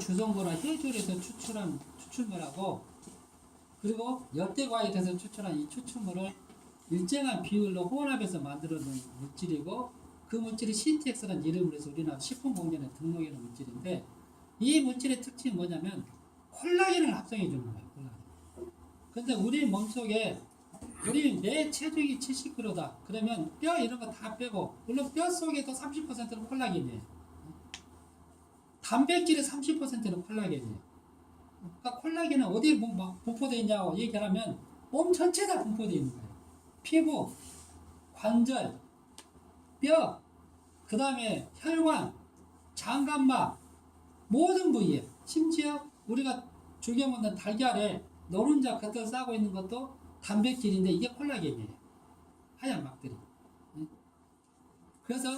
주성분을 해조류에서 추출한 추출물하고 그리고 열대과일에서 추출한 이 추출물을 일정한 비율로 혼합해서 만들어낸 물질이고 그 물질이 신텍스라는 이름으로 해서 우리나라 식품공단에 등록해 놓은 물질인데 이 물질의 특징이 뭐냐면 콜라겐을 합성해 주는 거예요. 콜라겐. 근데 우리 몸속에 우리 내 체중이 70kg다. 그러면 뼈 이런 거 다 빼고 물론 뼈 속에도 30%는 콜라겐이에요. 단백질의 30%는 콜라겐이에요. 그러니까 콜라겐은 어디에 분포되어 있냐고 얘기하면 몸 전체 다 분포되어 있는 거예요. 피부, 관절, 뼈, 그 다음에 혈관, 장관막 모든 부위에 심지어 우리가 즐겨 먹는 달걀에 노른자 겉을 싸고 있는 것도 단백질인데 이게 콜라겐이에요. 하얀 막들이. 그래서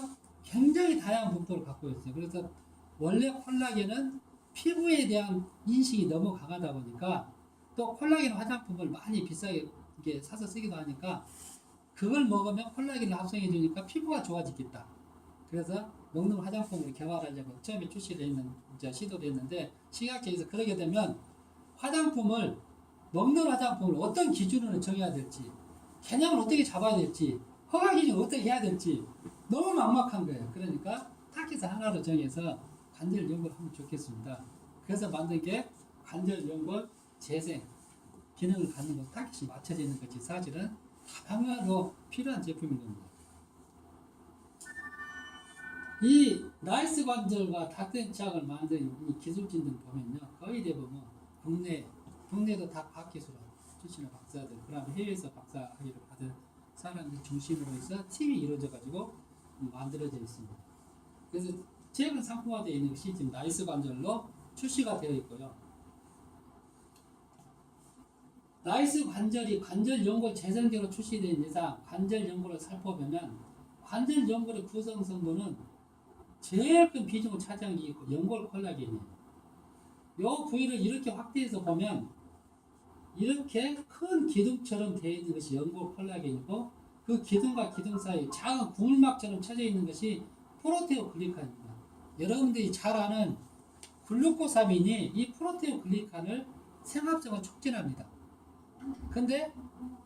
굉장히 다양한 분포를 갖고 있어요. 그래서 원래 콜라겐은 피부에 대한 인식이 너무 강하다 보니까 또 콜라겐 화장품을 많이 비싸게 이렇게 사서 쓰기도 하니까 그걸 먹으면 콜라겐을 합성해 주니까 피부가 좋아지겠다. 그래서 먹는 화장품을 개발하려고 처음에 시도를 했는데 식약처에서 그러게 되면 화장품을 먹는 화장품을 어떤 기준으로 정해야 될지 개념을 어떻게 잡아야 될지 허가 기준을 어떻게 해야 될지 너무 막막한 거예요. 그러니까 타깃을 하나로 정해서 관절 연골을 하면 좋겠습니다. 그래서 만든 게 관절 연골 재생 기능을 갖는 것 타깃이 맞춰져 있는 것이 사실은 다방면으로 필요한 제품인 겁니다. 이 나이스 관절과 닥터 치약을 만든 이 기술진들 보면요 거의 대부분 국내도 다 과학기술 출신의 박사들 그다음에 해외에서 박사학위를 받은 사람들 중심으로 해서 팀이 이루어져 가지고 만들어져 있습니다. 그래서 최근 상품화되어 있는 것이 지금 나이스 관절로 출시가 되어 있고요. 나이스 관절이 관절 연골 재생제로 출시된 이상 관절 연골을 살펴보면 관절 연골의 구성 성분은 제일 큰 비중을 차지하는 게 연골 콜라겐이에요. 이 부위를 이렇게 확대해서 보면 이렇게 큰 기둥처럼 되어 있는 것이 연골 콜라겐이고 그 기둥과 기둥 사이 작은 구물막처럼 쳐져 있는 것이 프로테오글리칸입니다. 여러분들이 잘 아는 글루코사민이 이 프로테오글리칸을 생합성을 촉진합니다. 근데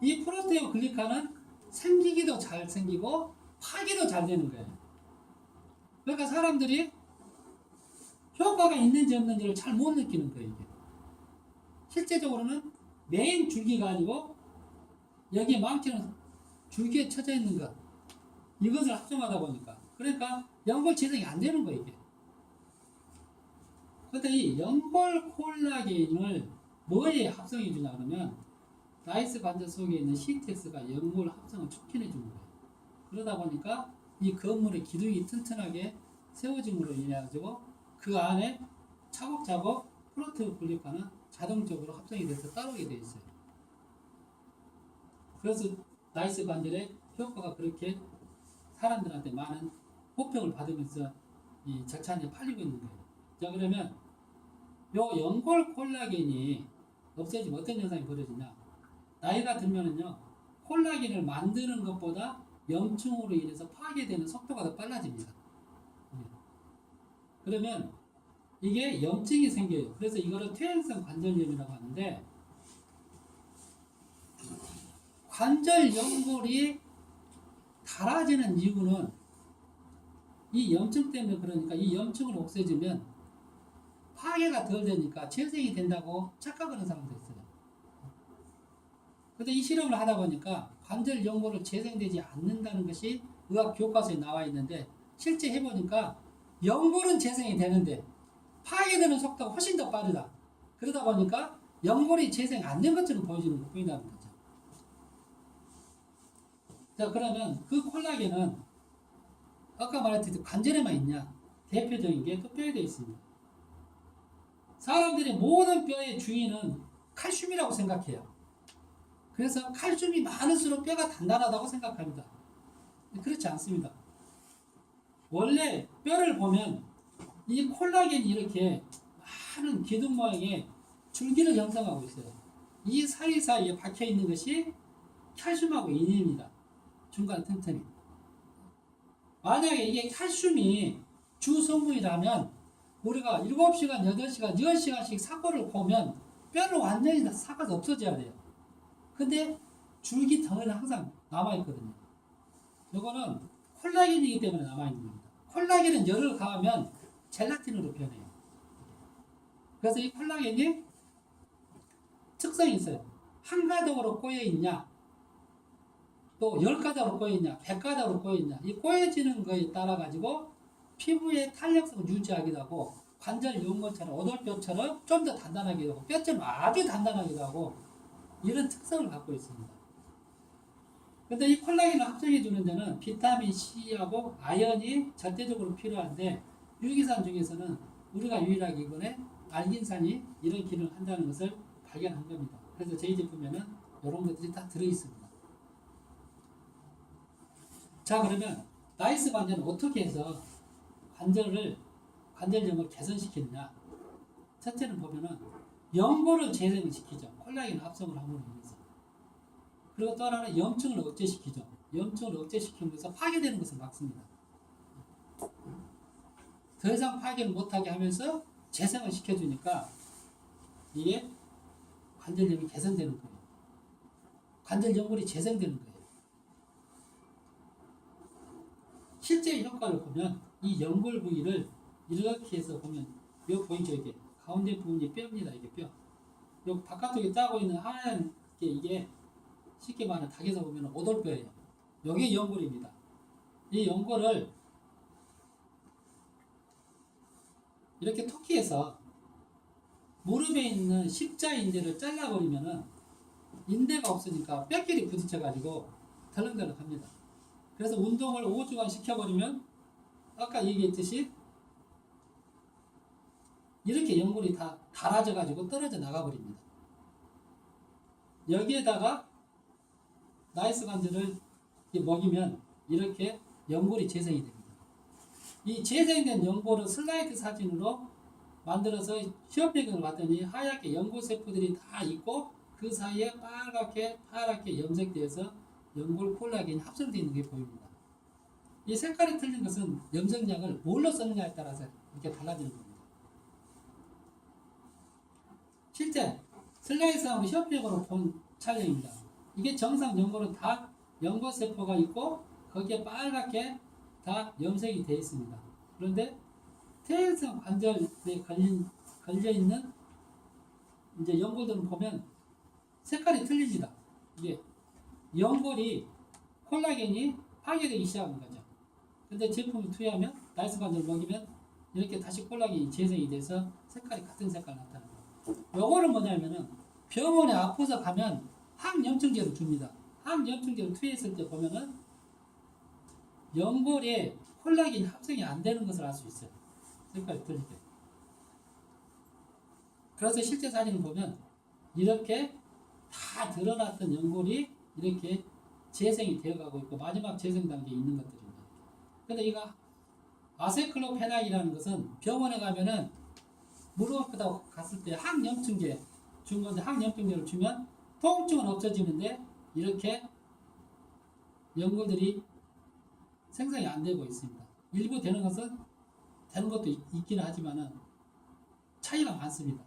이 프로테오글리칸은 생기기도 잘 생기고 파기도 잘 되는 거예요. 그러니까 사람들이 효과가 있는지 없는지를 잘 못 느끼는 거예요. 이게. 실제적으로는 메인 줄기가 아니고 여기에 망치는 줄기에 쳐져 있는 것 이것을 합성하다 보니까 그러니까 연골 재생이 안 되는 거예요. 이게. 그런데 이 연골 콜라겐을 뭐에 합성해 주냐 그러면 나이스 관절 속에 있는 신텍스가 연골 합성을 촉진해 주는 거예요. 그러다 보니까 이 건물의 기둥이 튼튼하게 세워짐으로 인해 가지고 그 안에 차곡차곡 프로테오글리칸은 자동적으로 합성이 돼서 따르게 되어 있어요. 그래서 나이스 관절의 효과가 그렇게 사람들한테 많은 호평을 받으면서 이 절찬히 팔리고 있는 거예요. 자 그러면 요 연골 콜라겐이 없어지면 어떤 현상이 벌어지냐? 나이가 들면은요 콜라겐을 만드는 것보다 염증으로 인해서 파괴되는 속도가 더 빨라집니다. 그러면 이게 염증이 생겨요. 그래서 이거를 퇴행성 관절염이라고 하는데 관절 연골이 닳아지는 이유는 이 염증 때문에 그러니까 이 염증을 없애주면 파괴가 덜 되니까 재생이 된다고 착각하는 사람도 있어요. 근데 이 실험을 하다 보니까 관절 연골을 재생되지 않는다는 것이 의학 교과서에 나와 있는데 실제 해보니까 연골은 재생이 되는데 파괴되는 속도가 훨씬 더 빠르다. 그러다 보니까 연골이 재생 안 된 것처럼 보인다는 거죠. 자 그러면 그 콜라겐은 아까 말했듯이 관절에만 있냐? 대표적인 게 또 뼈에 되어 있습니다. 사람들이 모든 뼈의 주인은 칼슘이라고 생각해요. 그래서 칼슘이 많을수록 뼈가 단단하다고 생각합니다. 그렇지 않습니다. 원래 뼈를 보면 이 콜라겐이 이렇게 많은 기둥 모양의 줄기를 형성하고 있어요. 이 사이사이에 박혀 있는 것이 칼슘하고 인입니다. 중간 틈틈이. 만약에 이게 칼슘이 주 성분이라면 우리가 7시간, 8시간, 10시간씩 사고를 보면 뼈는 완전히 다 삭아서 없어져야 돼요. 근데 줄기 덩어리는 항상 남아있거든요. 이거는 콜라겐이기 때문에 남아있는 겁니다. 콜라겐은 열을 가하면 젤라틴으로 변해요. 그래서 이 콜라겐이 특성이 있어요. 한 가닥으로 꼬여있냐, 또 10가닥으로 꼬여있냐, 100가닥으로 꼬여있냐, 이 꼬여지는 거에 따라 가지고 피부의 탄력성을 유지하기도 하고, 관절 연골처럼, 오돌뼈처럼 좀 더 단단하기도 하고, 뼈처럼 아주 단단하기도 하고, 이런 특성을 갖고 있습니다. 근데 이 콜라겐을 합성해주는 데는 비타민 C하고 아연이 절대적으로 필요한데, 유기산 중에서는 우리가 유일하게 이번에 알긴산이 이런 기능을 한다는 것을 발견한 겁니다. 그래서 저희 제품에는 이런 것들이 다 들어있습니다. 자, 그러면 나이스 관절은 어떻게 해서 관절염을 개선시키느냐? 첫째는 보면은 연골을 재생을 시키죠. 콜라겐 합성을 함으로 인해서. 그리고 또 하나는 염증을 억제시키죠. 염증을 억제시키면서 파괴되는 것을 막습니다. 더 이상 파괴를 못하게 하면서 재생을 시켜주니까 이게 관절염이 개선되는 거예요. 관절 연골이 재생되는 거예요. 실제 효과를 보면 이 연골 부위를 이렇게 해서 보면 뼈 보이죠? 이게 가운데 부분이 뼈입니다. 이게 뼈. 요 바깥쪽에 짜고 있는 하얀 게 이게 쉽게 말하면 닭에서 보면 오돌뼈예요. 여기 연골입니다. 이 연골을 이렇게 토끼에서 무릎에 있는 십자인대를 잘라버리면은 인대가 없으니까 뼈끼리 부딪혀가지고 덜렁덜렁합니다. 그래서 운동을 5주간 시켜버리면 아까 얘기했듯이 이렇게 연골이 다 닳아져가지고 떨어져 나가버립니다. 여기에다가 나이스 관절을 먹이면 이렇게 연골이 재생이 됩니다. 이 재생된 연골을 슬라이드 사진으로 만들어서 시험 배경을 봤더니 하얗게 연골세포들이 다 있고 그 사이에 빨갛게 파랗게 염색되어서 연골 콜라겐이 합성되어 있는 게 보입니다. 이 색깔이 틀린 것은 염색약을 뭘로 쓰느냐에 따라서 이렇게 달라지는 겁니다. 실제 슬라이드하고 협력으로 본 촬영입니다. 이게 정상 연골은 다 연골세포가 있고 거기에 빨갛게 다 염색이 되어 있습니다. 그런데 퇴행성 관절에 걸려있는 이제 연골들은 보면 색깔이 틀립니다. 이게 연골이 콜라겐이 파괴되기 시작한 거죠. 근데 제품을 투여하면 나이스 관절 먹이면 이렇게 다시 콜라겐이 재생이 돼서 색깔이 같은 색깔 나타나는 거예요. 요거는 뭐냐면은 병원에 아파서 가면 항염증제를 줍니다. 항염증제를 투여했을 때 보면은 연골에 콜라겐이 합성이 안 되는 것을 알 수 있어요. 색깔이 틀릴 때. 그래서 실제 사진을 보면 이렇게 다 드러났던 연골이 이렇게 재생이 되어가고 있고 마지막 재생 단계에 있는 것들입니다. 근데 이거 아세클로페나이라는 것은 병원에 가면은 무릎 아프다고 갔을 때 항염증제 준 건데 항염증제를 주면 통증은 없어지는데 이렇게 연골들이 생성이 안 되고 있습니다. 일부 되는 것은 되는 것도 있기는 하지만은 차이가 많습니다.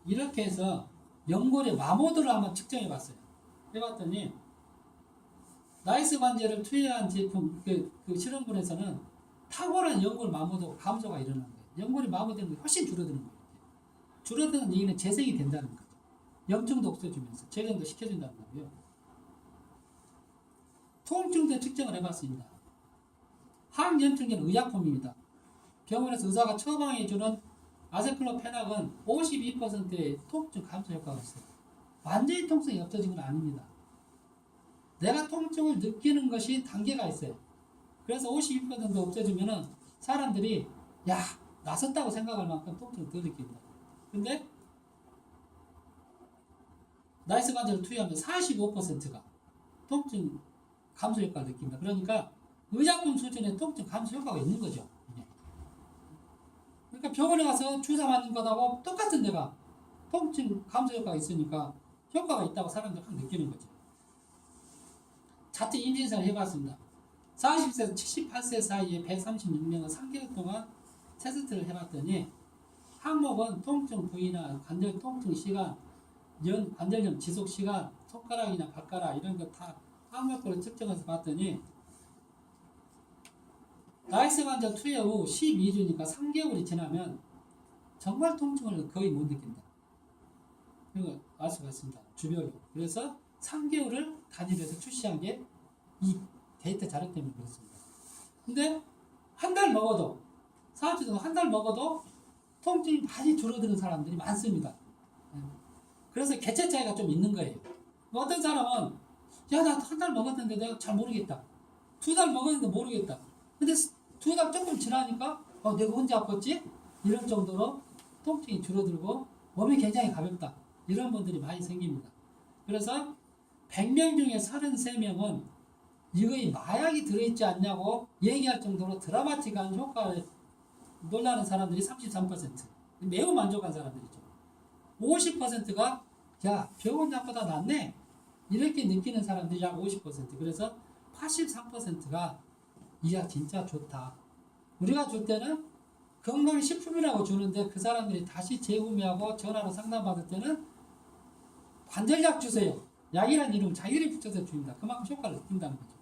이렇게 해서 연골의 마모도를 한번 측정해 봤어요. 해봤더니 나이스 관절을 투여한 제품 그 실험군에서는 탁월한 연골 마모도 감소가 일어나는 거예요. 연골이 마모되는 게 훨씬 줄어드는 거예요. 줄어드는 얘기는 재생이 된다는 거죠. 염증도 없애주면서 재생도 시켜준다는 거고요. 통증도 측정을 해봤습니다. 항염증제는 의약품입니다. 병원에서 의사가 처방해주는 아세클로페낙은 52%의 통증 감소 효과가 있어요. 완전히 통증이 없어진 건 아닙니다. 내가 통증을 느끼는 것이 단계가 있어요. 그래서 52% 없애주면은 사람들이 야 나섰다고 생각할 만큼 통증을 덜 느낍니다. 근데 나이스 관절을 투여하면 45%가 통증 감소 효과를 느낍니다. 그러니까 의약품 수준의 통증 감소 효과가 있는 거죠. 그러니까 병원에 가서 주사 맞는 것하고 똑같은 데가 통증 감소 효과가 있으니까 효과가 있다고 사람들이 확 느끼는 거죠. 자체 인증사를 해봤습니다. 40세에서 78세 사이에 136명은 3개월 동안 테스트를 해봤더니 항목은 통증 부위나 관절 통증 시간, 관절염 지속 시간, 손가락이나 발가락 이런 거 다 항목으로 측정해서 봤더니 라이스 관절 투여 후 12주니까 3개월이 지나면 정말 통증을 거의 못 느낀다. 이거 알 수가 있습니다. 주별로. 그래서 3개월을 단위로해서 출시한 게 이 데이터 자료 때문에 그렇습니다. 근데 한 달 먹어도 4주 동안 한 달 먹어도 통증이 많이 줄어드는 사람들이 많습니다. 그래서 개체 차이가 좀 있는 거예요. 어떤 사람은 야, 나 한 달 먹었는데 내가 잘 모르겠다. 2달 먹었는데 모르겠다. 근데 2달 조금 지나니까 내가 언제 아팠지? 이런 정도로 통증이 줄어들고 몸이 굉장히 가볍다. 이런 분들이 많이 생깁니다. 그래서 100명 중에 33명은 이거에 마약이 들어있지 않냐고 얘기할 정도로 드라마틱한 효과를 놀라는 사람들이 33%. 매우 만족한 사람들이죠. 50%가 야, 병원 약보다 낫네. 이렇게 느끼는 사람들이 약 50%. 그래서 83%가 이야 진짜 좋다. 우리가 줄 때는 건강식품이라고 주는데 그 사람들이 다시 재구매하고 전화로 상담받을 때는 관절약 주세요. 약이라는 이름 자기를 붙여서 줍니다. 그만큼 효과를 느낀다는 거죠.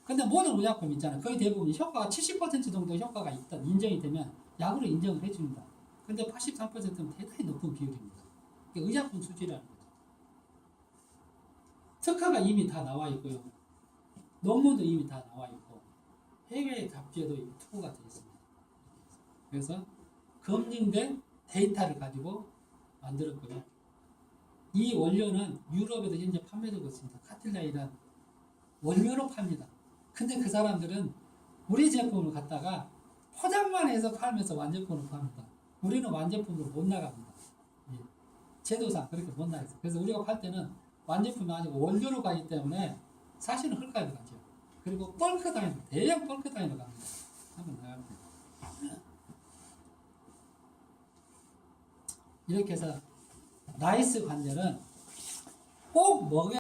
근데 모든 의약품 있잖아요. 거의 대부분 효과가 70% 정도 효과가 있다. 인정이 되면 약으로 인정을 해줍니다. 근데 83%는 대단히 높은 비율입니다. 의약품 수준이라는 거죠. 특허가 이미 다 나와 있고요. 논문도 이미 다 나와 있고 해외 잡지에도 이미 투고가 되어 있습니다. 그래서 검증된 데이터를 가지고 만들었고요. 이 원료는 유럽에도 현재 판매되고 있습니다. 카틸라이란 원료로 팝니다. 근데 그 사람들은 우리 제품을 갖다가 포장만 해서 팔면서 완제품으로 팝니다. 우리는 완제품으로 못 나갑니다. 예. 제도상 그렇게 못 나가요. 그래서 우리가 팔 때는 완제품이 아니고 원료로 가기 때문에 사실은 헐가로 가죠. 그리고 벌크 단위로, 대형 벌크 단위로 갑니다. 한번 나갑니다. 이렇게 해서 라이스 관절은 꼭 먹어야